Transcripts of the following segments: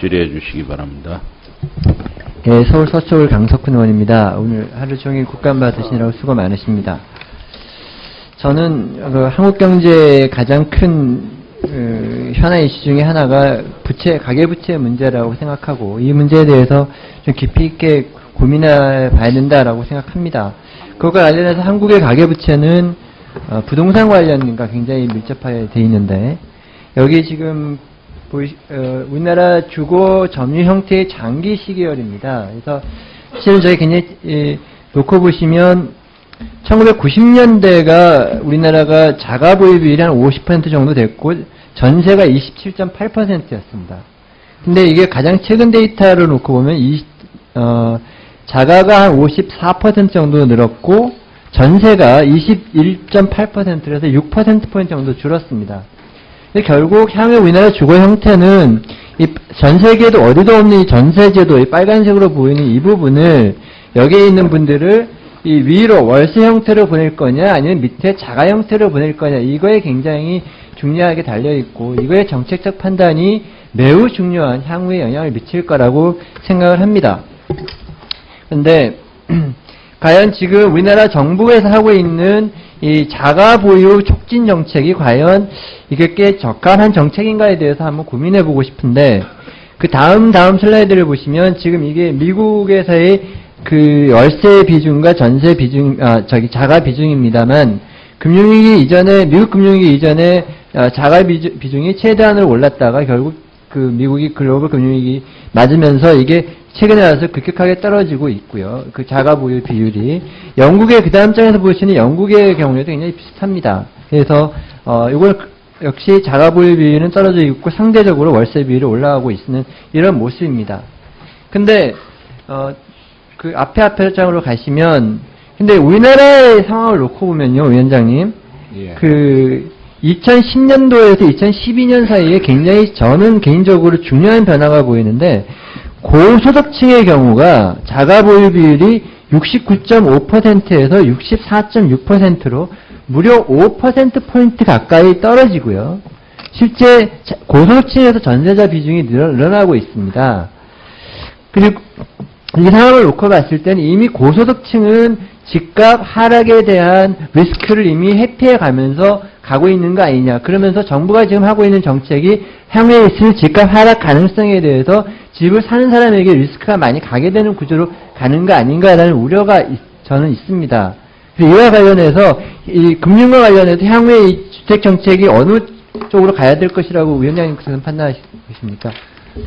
질의해 주시기 바랍니다. 네, 서울 서초울 강석훈 의원입니다. 오늘 하루 종일 국감 받으시느라고 수고 많으십니다. 저는 한국 경제의 가장 큰 현안 이슈 중에 하나가 가계부채 문제라고 생각하고, 이 문제에 대해서 좀 깊이 있게 고민해 봐야 된다라고 생각합니다. 그것과 관련해서 한국의 가계부채는 부동산 관련과 굉장히 밀접하게 돼 있는데, 여기 지금 우리나라 주거 점유 형태의 장기 시계열입니다. 그래서 실은 저희 굉장히 놓고 보시면 1990년대가 우리나라가 자가 보유 비율이 한 50% 정도 됐고 전세가 27.8%였습니다. 근데 이게 가장 최근 데이터를 놓고 보면 자가가 한 54% 정도 늘었고 전세가 21.8%라서 6%포인트 정도 줄었습니다. 결국 향후 우리나라 주거 형태는 전 세계에도 어디도 없는 이 전세제도, 이 빨간색으로 보이는 이 부분을, 여기에 있는 분들을 이 위로 월세 형태로 보낼 거냐 아니면 밑에 자가 형태로 보낼 거냐, 이거에 굉장히 중요하게 달려있고, 이거의 정책적 판단이 매우 중요한 향후에 영향을 미칠 거라고 생각을 합니다. 그런데 과연 지금 우리나라 정부에서 하고 있는 이 자가 보유 촉진 정책이 과연 이게 꽤 적합한 정책인가에 대해서 한번 고민해 보고 싶은데, 그 다음 슬라이드를 보시면 지금 이게 미국에서의 그 월세 비중과 전세 비중, 자가 비중입니다만, 미국 금융위기 이전에 자가 비중이 최대한으로 올랐다가 결국 그 미국이 글로벌 금융위기 맞으면서 이게 최근에 와서 급격하게 떨어지고 있고요. 그 자가 보유 비율이. 영국의 그 다음 장에서 보시는 영국의 경우에도 굉장히 비슷합니다. 그래서 이걸 역시 자가 보유 비율은 떨어져 있고 상대적으로 월세 비율이 올라가고 있는 이런 모습입니다. 근데 그 앞에 장으로 가시면, 근데 우리나라의 상황을 놓고 보면요, 위원장님, 예. 그 2010년도에서 2012년 사이에 굉장히 저는 개인적으로 중요한 변화가 보이는데, 고소득층의 경우가 자가 보유 비율이 69.5%에서 64.6%로 무려 5%포인트 가까이 떨어지고요. 실제 고소득층에서 전세자 비중이 늘어나고 있습니다. 그리고 이 상황을 놓고 봤을 때는 이미 고소득층은 집값 하락에 대한 리스크를 이미 회피해 가면서 가고 있는 거 아니냐. 그러면서 정부가 지금 하고 있는 정책이 향후에 있을 집값 하락 가능성에 대해서 집을 사는 사람에게 리스크가 많이 가게 되는 구조로 가는 거 아닌가라는 우려가 저는 있습니다. 그래서 이와 관련해서 이 금융과 관련해서 향후에 이 주택 정책이 어느 쪽으로 가야 될 것이라고 위원장님께서는 판단하십니까?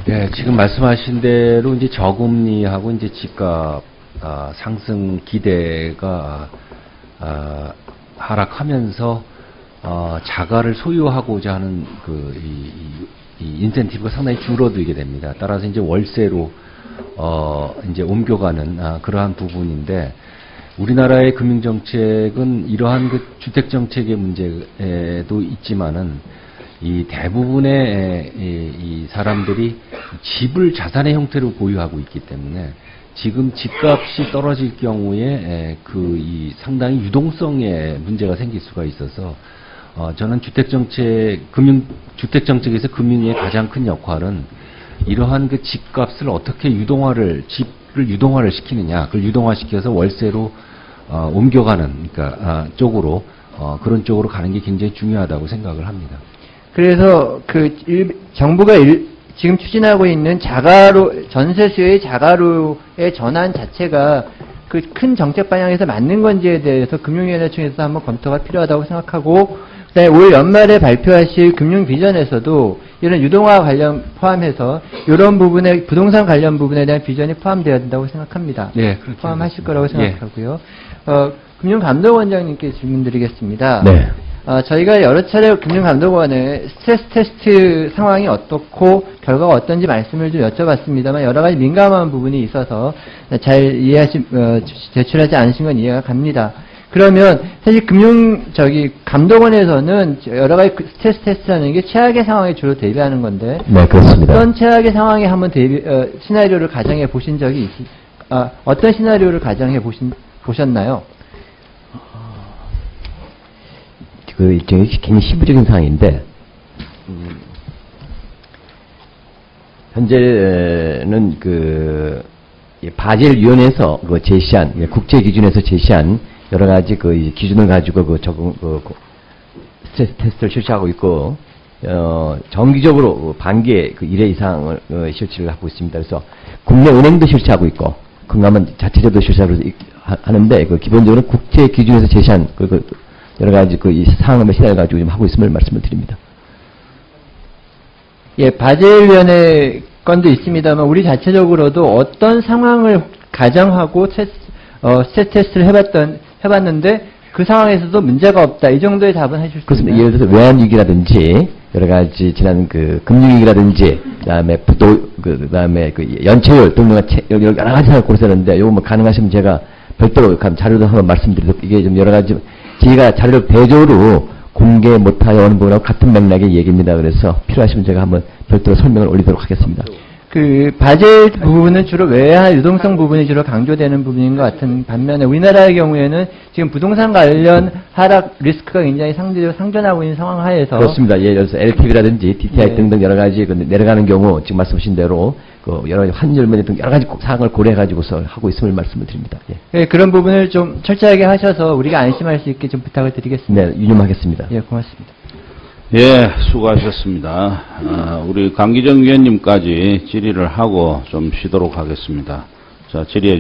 네, 지금 말씀하신 대로 이제 저금리하고 이제 집값 상승 기대가 하락하면서 자가를 소유하고자 하는 이 인센티브가 상당히 줄어들게 됩니다. 따라서 이제 월세로 이제 옮겨가는 그러한 부분인데, 우리나라의 금융 정책은 이러한 그 주택 정책의 문제도 있지만은 이 대부분의 이 사람들이 집을 자산의 형태로 보유하고 있기 때문에 지금 집값이 떨어질 경우에 이 상당히 유동성에 문제가 생길 수가 있어서 저는 주택 정책에서 금융의 가장 큰 역할은 이러한 그 집값을 어떻게 집을 유동화를 시키느냐, 그걸 유동화시켜서 월세로 옮겨가는 쪽으로 그런 쪽으로 가는 게 굉장히 중요하다고 생각을 합니다. 그래서 정부가 지금 추진하고 있는 전세 수요의 자가로의 전환 자체가 그 큰 정책 방향에서 맞는 건지에 대해서 금융위원회 측에서 한번 검토가 필요하다고 생각하고, 그다음에 올 연말에 발표하실 금융 비전에서도 이런 유동화 관련 포함해서 이런 부분에 부동산 관련 부분에 대한 비전이 포함되어야 된다고 생각합니다. 네, 포함하실 거라고 생각하고요. 금융감독원장님께 질문드리겠습니다. 네. 저희가 여러 차례 금융감독원의 스트레스 테스트 상황이 어떻고 결과가 어떤지 말씀을 좀 여쭤봤습니다만, 여러 가지 민감한 부분이 있어서 잘 제출하지 않으신 건 이해가 갑니다. 그러면 사실 감독원에서는 여러 가지 스트레스 테스트라는 게 최악의 상황에 주로 대비하는 건데, 네, 그렇습니다. 어떤 최악의 상황에 한번 시나리오를 가정해 보신 적이 어떤 시나리오를 가정해 보셨나요? 그 일종의 굉장히 시부적인 상황인데, 현재는 바젤위원회에서 제시한 국제 기준에서 제시한 여러 가지 이 기준을 가지고 스트레스 테스트를 실시하고 있고 정기적으로 반기에 1회 이상을 실시를 하고 있습니다. 그래서 국내 은행도 실시하고 있고 금감원 자체적으로 실시하고 하는데 기본적으로 국제 기준에서 제시한 여러 가지 이 상황의 시장을 가지고 지금 하고 있음을 말씀을 드립니다. 예, 바젤위원회 건도 있습니다만 우리 자체적으로도 어떤 상황을 가정하고 스트레스 테스트를 해봤는데 그 상황에서도 문제가 없다. 이 정도의 답은 하실 수 그렇습니다. 있나요? 예를 들어서 외환위기라든지 여러 가지 지난 금융위기라든지 그다음에 그다음에 연체율 등등 여러 가지 상황을 고려했는데 요거 가능하시면 제가 별도로 자료도 한번 말씀드리도록 이게 좀 여러 가지 저희가 자료를 대조로 공개 못하여 오는 부분하고 같은 맥락의 얘기입니다. 그래서 필요하시면 제가 한번 별도로 설명을 올리도록 하겠습니다. 바젤 부분은 주로 외화 유동성 부분이 주로 강조되는 부분인 것 같은 반면에 우리나라의 경우에는 지금 부동산 관련 하락 리스크가 굉장히 상대적으로 상존하고 있는 상황 하에서 그렇습니다. 예를 들어서 LTV라든지 DTI 등등 여러 가지 내려가는 경우 지금 말씀하신 대로 여러 가지 환율 등 여러 가지 사항을 고려해가지고서 하고 있음을 말씀을 드립니다. 예. 그런 부분을 좀 철저하게 하셔서 우리가 안심할 수 있게 좀 부탁을 드리겠습니다. 네, 유념하겠습니다. 예, 고맙습니다. 예, 수고하셨습니다. 우리 강기정 위원님까지 질의를 하고 좀 쉬도록 하겠습니다. 자, 질의해